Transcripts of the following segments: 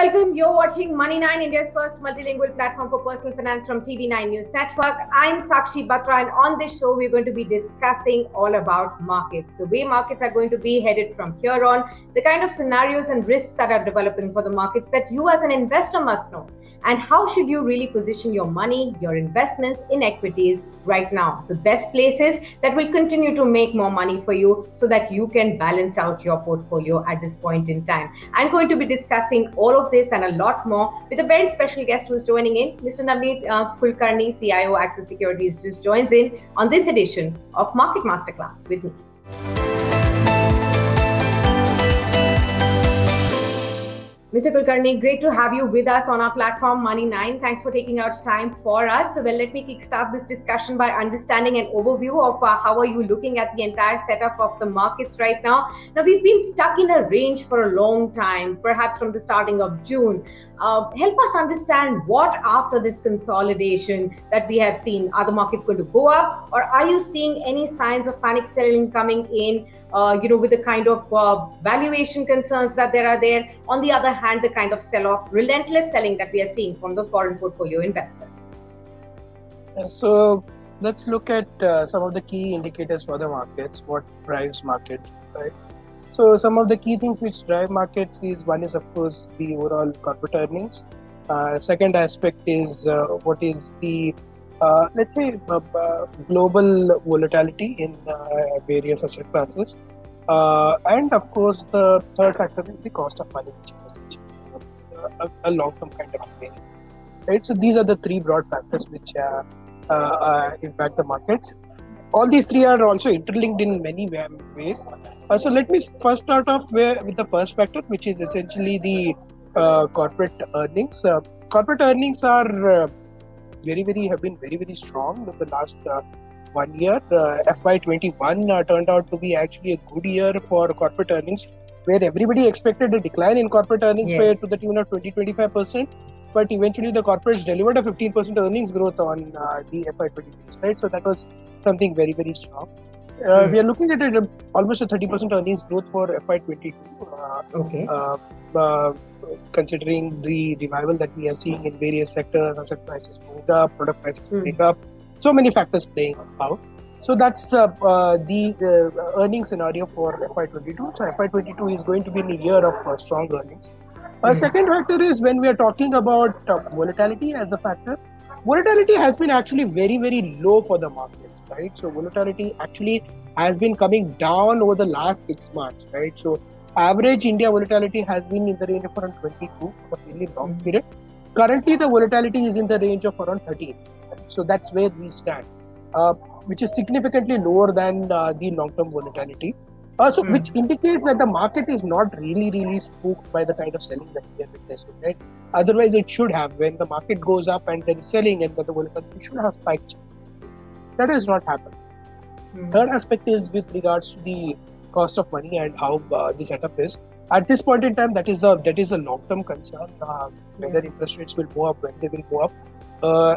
welcome. You're watching Money 9, India's first multilingual platform for personal finance from TV9 News Network. I'm Sakshi Batra, and on this show, we're going to be discussing all about markets, the way markets are going to be headed from here on, the kind of scenarios and risks that are developing for the markets that you as an investor must know, and how should you really position your money, your investments in equities right now, the best places that will continue to make more money for you so that you can balance out your portfolio at this point in time. I'm going to be discussing all of this and a lot more with a very special guest who's joining in. Mr. Naveen Kulkarni, CIO Axis Securities, just joins in on this edition of Market Masterclass with me. Mr. Kulkarni, great to have you with us on our platform Money 9. Thanks for taking out time for us. Well, let me kickstart this discussion by understanding an overview of how are you looking at the entire setup of the markets right now. Now, we've been stuck in a range for a long time, perhaps from the starting of June. Help us understand what after this consolidation that we have seen, are the markets going to go up, or are you seeing any signs of panic selling coming in? With the kind of valuation concerns that there are there. On the other hand, the kind of sell-off, relentless selling that we are seeing from the foreign portfolio investors. So let's look at some of the key indicators for the markets, what drives market, right? So some of the key things which drive markets is, one is of course the overall corporate earnings. Second aspect is what is the let's say global volatility in various asset classes, and of course the third factor is the cost of money, which is essentially a long-term kind of thing, right? So these are the three broad factors which impact the markets. All these three are also interlinked in many ways. So let me first start off with the first factor, which is essentially the corporate earnings. Corporate earnings are have been very strong in the last 1 year. FY21 turned out to be actually a good year for corporate earnings, where everybody expected a decline in corporate earnings to the tune of 20-25%, but eventually the corporates delivered a 15% earnings growth on the FY22, right? So that was something very strong. We are looking at almost a 30% earnings growth for FY22. Considering the revival that we are seeing in various sectors, asset prices moving up, product prices moving up, so many factors playing out. So that's the earnings scenario for FY22. So FY22 is going to be a year of strong earnings. Second factor is when we are talking about volatility as a factor. Volatility has been actually very low for the markets, right? So volatility actually has been coming down over the last 6 months, right? So average India volatility has been in the range of around 22 for a fairly long period. Currently, the volatility is in the range of around 13. Right? So that's where we stand, which is significantly lower than the long-term volatility. Which indicates that the market is not really spooked by the kind of selling that we are witnessing, right? Otherwise, it should have. When the market goes up and there is selling and the volatility should have spiked. That has not happened. Third aspect is with regards to the cost of money and how the setup is. At this point in time, that is a long-term concern, whether interest rates will go up, when they will go up.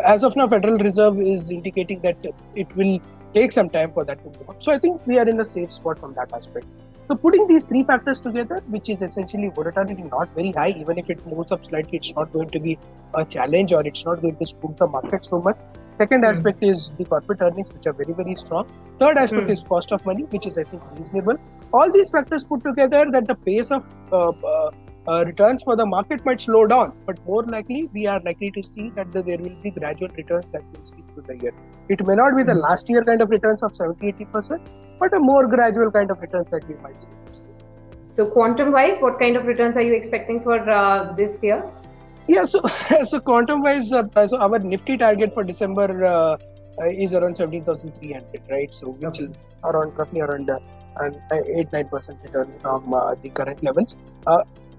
As of now, Federal Reserve is indicating that it will take some time for that to go up. So I think we are in a safe spot from that aspect. So putting these three factors together, which is essentially volatility not very high, even if it moves up slightly, it's not going to be a challenge or it's not going to spook the market so much. Second aspect is the corporate earnings, which are very strong. Third aspect is cost of money, which is, I think, reasonable. All these factors put together, that the pace of returns for the market might slow down, but more likely, we are likely to see that there will be gradual returns that we'll see through the year. It may not be the last year kind of returns of 70-80%, but a more gradual kind of returns that we might see this year. So quantum-wise, what kind of returns are you expecting for this year? Yeah, so quantum-wise, so our Nifty target for December is around 17,300, right? So which is roughly around 8-9% return from the current levels.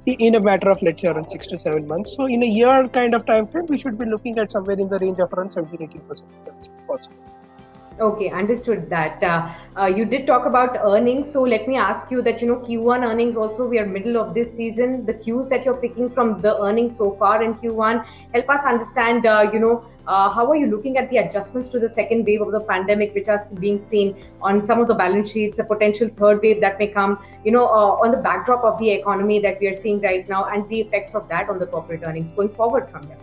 In a matter of, let's say, around 6 to 7 months. So in a year kind of time frame, we should be looking at somewhere in the range of around 17-18% returns possible. Okay, understood that. You did talk about earnings. So let me ask you that, Q1 earnings also, we are middle of this season. The cues that you're picking from the earnings so far in Q1, help us understand, How are you looking at the adjustments to the second wave of the pandemic, which are being seen on some of the balance sheets, a potential third wave that may come, on the backdrop of the economy that we are seeing right now, and the effects of that on the corporate earnings going forward from here?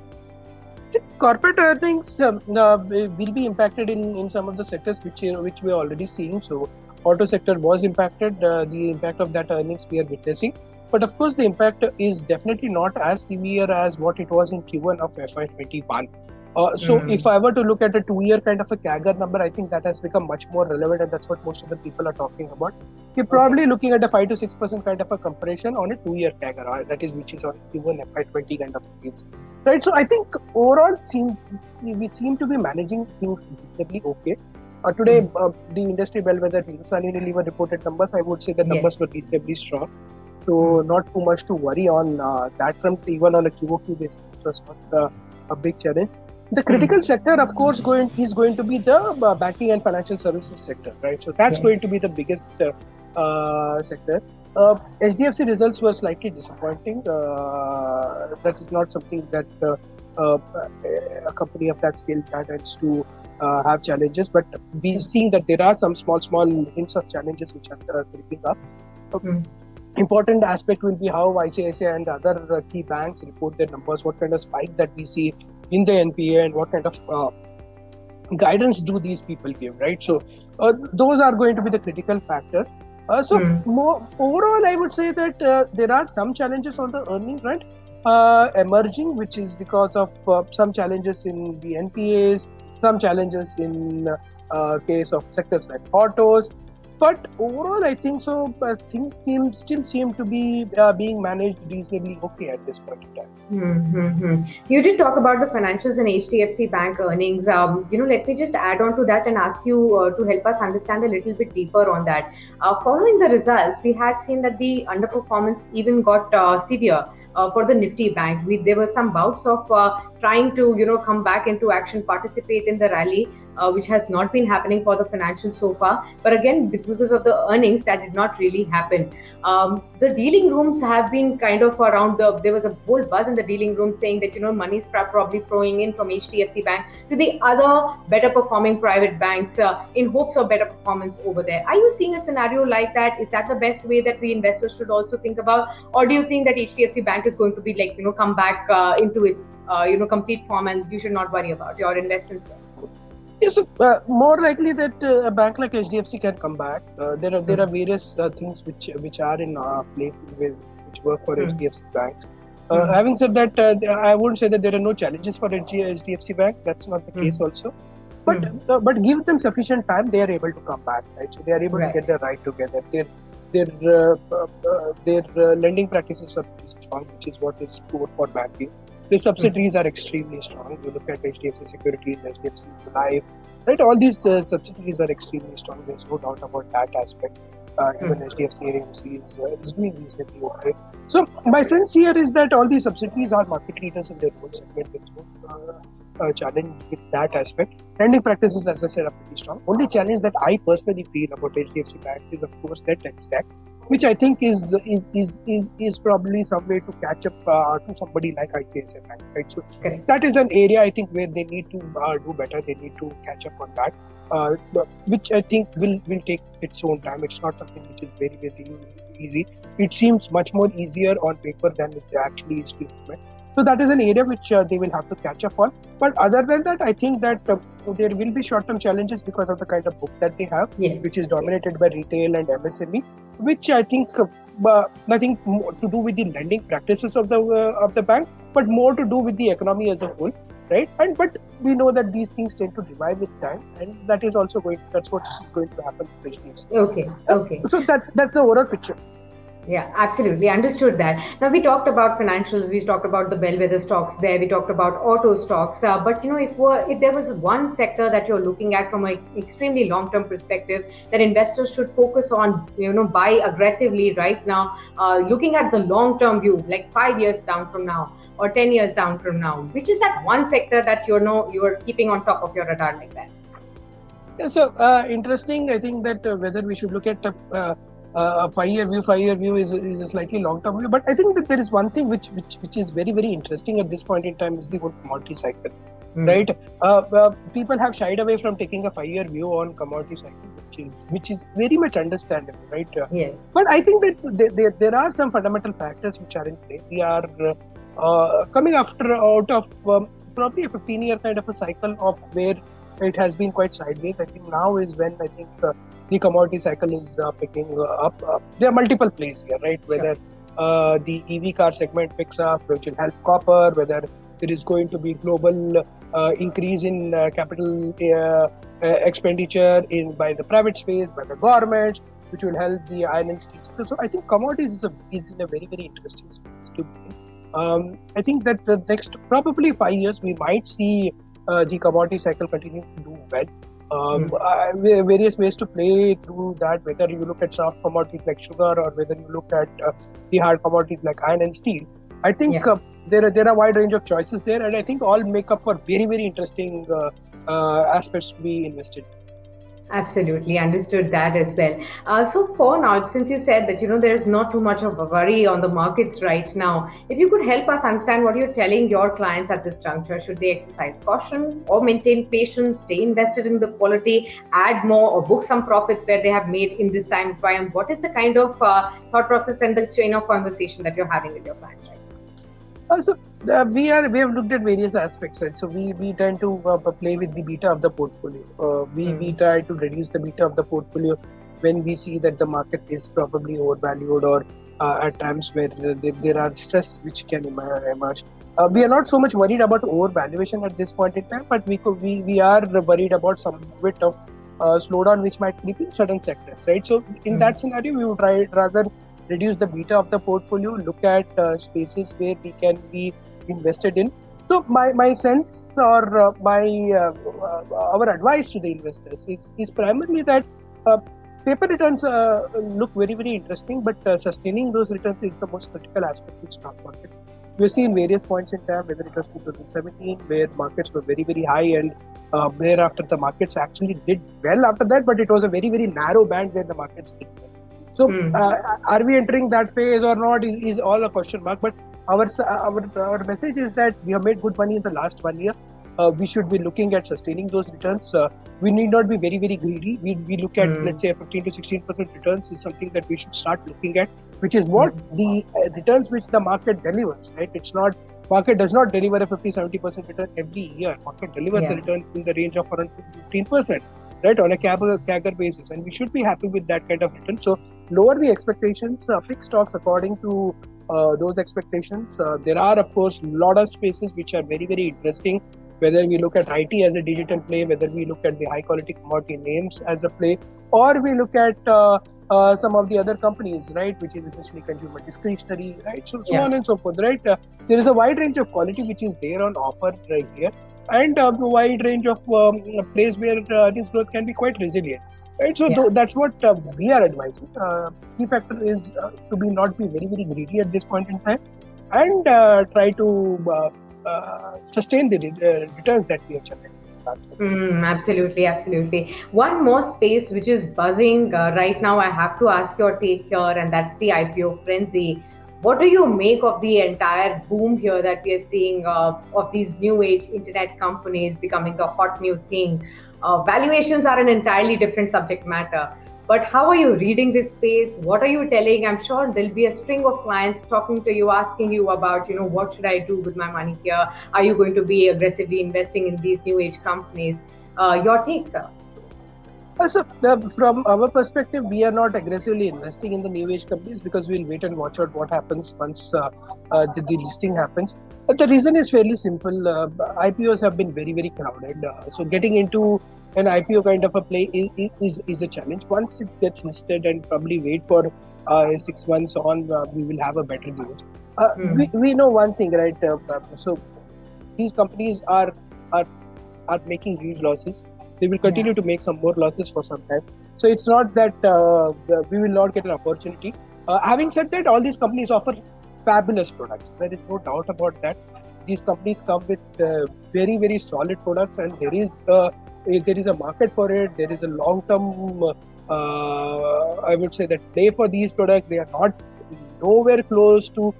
Corporate earnings will be impacted in some of the sectors which we are already seeing. So, auto sector was impacted. The impact of that earnings we are witnessing, but of course, the impact is definitely not as severe as what it was in Q1 of FY21. So, if I were to look at a 2-year kind of a CAGR number, I think that has become much more relevant, and that's what most of the people are talking about. We're probably looking at a 5 to 6% kind of a compression on a 2-year CAGR, that is, which is on Q1 FY20 kind of things. Right, so I think overall we seem to be managing things reasonably okay. Today, the industry bellwether Unilever reported numbers. I would say the numbers were reasonably strong. So not too much to worry on that front, even on a QOQ basis. It was not a big challenge. The critical sector, of course, is going to be the banking and financial services sector, right? So that's going to be the biggest sector. HDFC results were slightly disappointing. That is not something that a company of that scale tends to have challenges, but we've seen that there are some small hints of challenges which are creeping up. Important aspect will be how ICICI and other key banks report their numbers, what kind of spike that we see in the NPA, and what kind of guidance do these people give, right? So those are going to be the critical factors. More overall, I would say that there are some challenges on the earning front emerging, which is because of some challenges in the NPAs, some challenges in case of sectors like autos. But overall, I think so. Things still seem to be being managed reasonably okay at this point in time. You did talk about the financials and HDFC Bank earnings. Let me just add on to that and ask you to help us understand a little bit deeper on that. Following the results, we had seen that the underperformance even got severe. For the Nifty Bank, there were some bouts of trying to come back into action, participate in the rally, which has not been happening for the financials so far. But again, because of the earnings, that did not really happen. The dealing rooms have been kind of around there was a whole buzz in the dealing room saying that money is probably flowing in from HDFC Bank to the other better performing private banks in hopes of better performance over there. Are you seeing a scenario like that? Is that the best way that we investors should also think about, or do you think that HDFC Bank is going to be come back into its complete form, and you should not worry about your investments there? Yes, more likely that a bank like HDFC can come back. There are various things which are in play which work for HDFC Bank. Having said that, I wouldn't say that there are no challenges for HDFC Bank. That's not the case also. But give them sufficient time, they are able to come back, right? So they are able to get their right together. Their lending practices are pretty strong, which is what is core for banking. The subsidiaries are extremely strong. You look at HDFC Securities, HDFC Life, right? All these subsidiaries are extremely strong. There's no doubt about that aspect. Even HDFC AMC is doing reasonably okay. So my sense here is that all these subsidiaries are market leaders in their own segment. There's no challenge with that aspect. Lending practices, as I said, are pretty strong. Only challenge that I personally feel about HDFC Bank is, of course, their tech stack, which I think is probably some way to catch up to somebody like ICICI Bank, right? So that is an area I think where they need to do better. They need to catch up on that, which I think will take its own time. It's not something which is very easy. It seems much more easier on paper than it actually is to implement. So that is an area which they will have to catch up on. But other than that, I think that there will be short-term challenges because of the kind of book that they have, which is dominated by retail and MSME, which I think nothing more to do with the lending practices of the bank, but more to do with the economy as a whole, right? But we know that these things tend to revive with time, and that is also that's what is going to happen with HDFC. Okay. So that's the overall picture. Yeah, absolutely. Understood that. Now, we talked about financials, we talked about the bellwether stocks there, we talked about auto stocks. But, if there was one sector that you're looking at from an extremely long-term perspective that investors should focus on, buy aggressively right now, looking at the long-term view, like 5 years down from now or 10 years down from now, which is that one sector that you're keeping on top of your radar like that? Yeah, so interesting. I think that whether we should look at a 5-year view is a slightly long-term view, but I think that there is one thing which is very, very interesting at this point in time is the whole commodity cycle. right? People have shied away from taking a 5-year view on commodity cycle, which is very much understandable, right? Yes. But I think that there are some fundamental factors which are in play. We are coming out of probably a 15-year kind of a cycle of where it has been quite sideways. I think now is when I think the commodity cycle is picking up. There are multiple plays here, right? Whether the EV car segment picks up, which will help copper, whether there is going to be global increase in capital expenditure by the private space, by the government, which will help the iron and steel sector. So I think commodities is in a very, very interesting space to be in. I think that the next probably 5 years we might see the commodity cycle continue to do well. Various ways to play through that, whether you look at soft commodities like sugar or whether you look at the hard commodities like iron and steel. I think there are a wide range of choices there, and I think all make up for very, very interesting aspects to be invested. Absolutely, understood that as well. So for now, since you said that there is not too much of a worry on the markets right now, if you could help us understand what you're telling your clients at this juncture, should they exercise caution or maintain patience, stay invested in the quality, add more or book some profits where they have made in this time frame? What is the kind of thought process and the chain of conversation that you're having with your clients right now? We have looked at various aspects, right? So we tend to play with the beta of the portfolio. We try to reduce the beta of the portfolio when we see that the market is probably overvalued or at times where there are stress which can emerge. We are not so much worried about overvaluation at this point in time, but we are worried about some bit of slowdown which might creep in certain sectors, right? So in that scenario, we would rather reduce the beta of the portfolio, look at spaces where we can be invested in. So my sense or our advice to the investors is primarily that paper returns look very, very interesting, but sustaining those returns is the most critical aspect in stock markets. We've seen various points in time, whether it was 2017, where markets were very, very high, and thereafter the markets actually did well after that, but it was a very, very narrow band where the markets did well. So, are we entering that phase or not is all a question mark. But our message is that we have made good money in the last 1 year. We should be looking at sustaining those returns. We need not be very, very greedy. We look at, let's say, 15 to 16% returns is something that we should start looking at, which is what the returns which the market delivers, right? It's not, market does not deliver a 50-70% return every year. Market delivers a return in the range of around 15%. Right, on a CAGR basis, and we should be happy with that kind of return. So lower the expectations, pick stocks according to those expectations. There are, of course, a lot of spaces which are very, very interesting, whether we look at IT as a digital play, whether we look at the high quality commodity names as a play, or we look at some of the other companies, right, which is essentially consumer discretionary, right, so on and so forth, right. There is a wide range of quality which is there on offer right here, and a wide range of plays where earnings growth can be quite resilient, right? So that's what we are advising. Key factor is to not be very, very greedy at this point in time, and try to sustain the returns that we have generated. Absolutely, absolutely. One more space which is buzzing right now, I have to ask your take here, and that's the IPO frenzy. What do you make of the entire boom here that we are seeing of these new age internet companies becoming the hot new thing? Valuations are an entirely different subject matter. But how are you reading this space? What are you telling? I'm sure there'll be a string of clients talking to you, asking you about, what should I do with my money here? Are you going to be aggressively investing in these new age companies? Your take, sir? So from our perspective, we are not aggressively investing in the new age companies because we'll wait and watch out what happens once the listing happens. But the reason is fairly simple. IPOs have been very, very crowded. So getting into an IPO kind of a play is a challenge. Once it gets listed and probably wait for 6 months on, we will have a better gauge. We know one thing, right? So these companies are making huge losses. They will continue to make some more losses for some time. So it's not that we will not get an opportunity. Having said that, all these companies offer fabulous products. There is no doubt about that. These companies come with very, very solid products, and there is a market for it. There is a long-term, I would say, that play for these products. They are not nowhere close to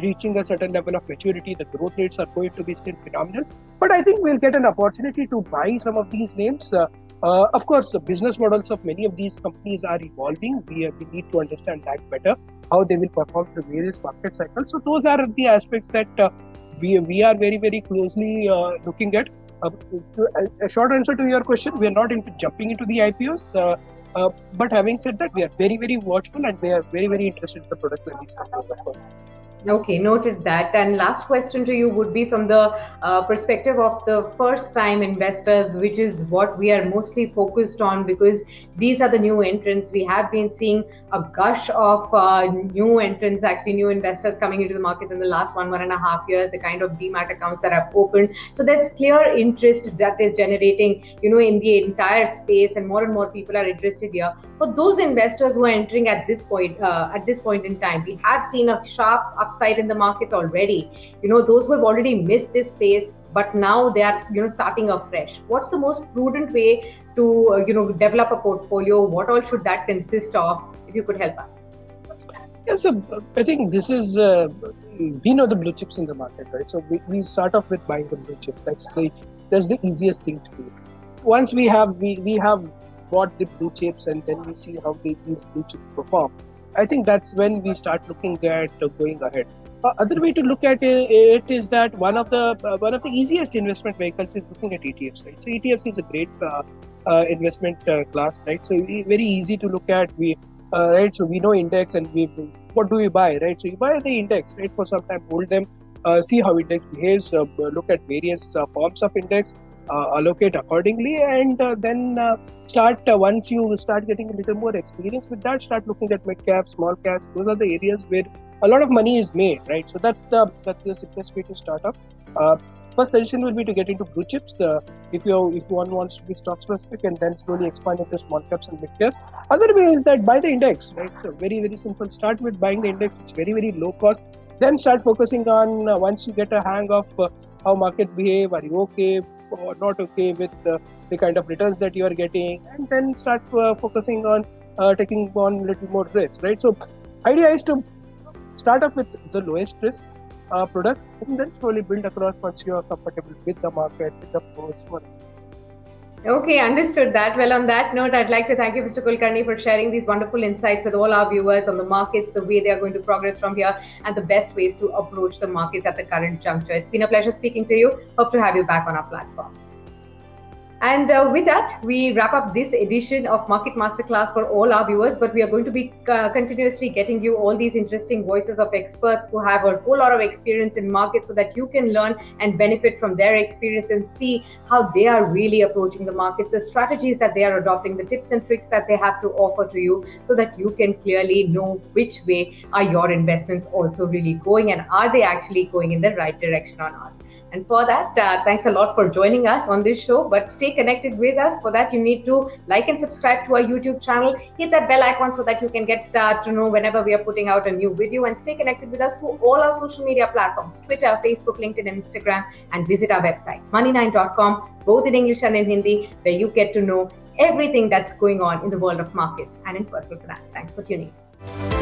reaching a certain level of maturity. The growth rates are going to be still phenomenal. But I think we'll get an opportunity to buy some of these names. Of course, the business models of many of these companies are evolving. We need to understand that better, how they will perform through various market cycles. So those are the aspects that we are very, very closely looking at. A short answer to your question, we are not into jumping into the IPOs. But having said that, we are very, very watchful and we are very, very interested in the products that these companies offer. Okay, noted that. And last question to you would be from the perspective of the first time investors, which is what we are mostly focused on, because these are the new entrants. We have been seeing a gush of new entrants, actually new investors coming into the market in the last 1.5 years, the kind of demat accounts that have opened. So there's clear interest that is generating, in the entire space, and more people are interested here. For those investors who are entering at this point in time, we have seen a sharp upside in the markets already. Those who have already missed this space, but now they are starting afresh. What's the most prudent way to develop a portfolio? What all should that consist of? If you could help us. Yes, so I think this is we know the blue chips in the market, right? So we start off with buying the blue chips. That's the easiest thing to do. Once we have bought the blue chips and then we see how these blue chips perform, I think that's when we start looking at going ahead. Other way to look at it is that one of the easiest investment vehicles is looking at ETFs, right? So ETFs is a great investment class, right? So very easy to look at. Right? So we know index, and what do we buy, right? So you buy the index, right? For some time, hold them, see how index behaves, look at various forms of index, allocate accordingly, and then start once you start getting a little more experience with that, start looking at mid caps, small caps. Those are the areas where a lot of money is made, right? So that's the simplest way to start off. First suggestion will be to get into blue chips. If one wants to be stock specific, and then slowly expand into small caps and mid caps. Other way is that buy the index, right? So very, very simple. Start with buying the index. It's very, very low cost. Then start focusing on once you get a hang of how markets behave. Are you okay or not okay with the kind of returns that you are getting, and then start focusing on taking on a little more risk, right? So idea is to start off with the lowest risk products, and then slowly build across once you are comfortable with the market, with the flows. Okay, understood that. Well, on that note, I'd like to thank you, Mr. Kulkarni, for sharing these wonderful insights with all our viewers on the markets, the way they are going to progress from here, and the best ways to approach the markets at the current juncture. It's been a pleasure speaking to you. Hope to have you back on our platform. And with that, we wrap up this edition of Market Masterclass for all our viewers. But we are going to be continuously getting you all these interesting voices of experts who have a whole lot of experience in markets, so that you can learn and benefit from their experience and see how they are really approaching the markets, the strategies that they are adopting, the tips and tricks that they have to offer to you, so that you can clearly know which way are your investments also really going, and are they actually going in the right direction or not. And for that, thanks a lot for joining us on this show. But stay connected with us. For that, you need to like and subscribe to our YouTube channel. Hit that bell icon so that you can get to know whenever we are putting out a new video. And stay connected with us to all our social media platforms: Twitter, Facebook, LinkedIn, and Instagram. And visit our website, money9.com, both in English and in Hindi, where you get to know everything that's going on in the world of markets and in personal finance. Thanks for tuning in.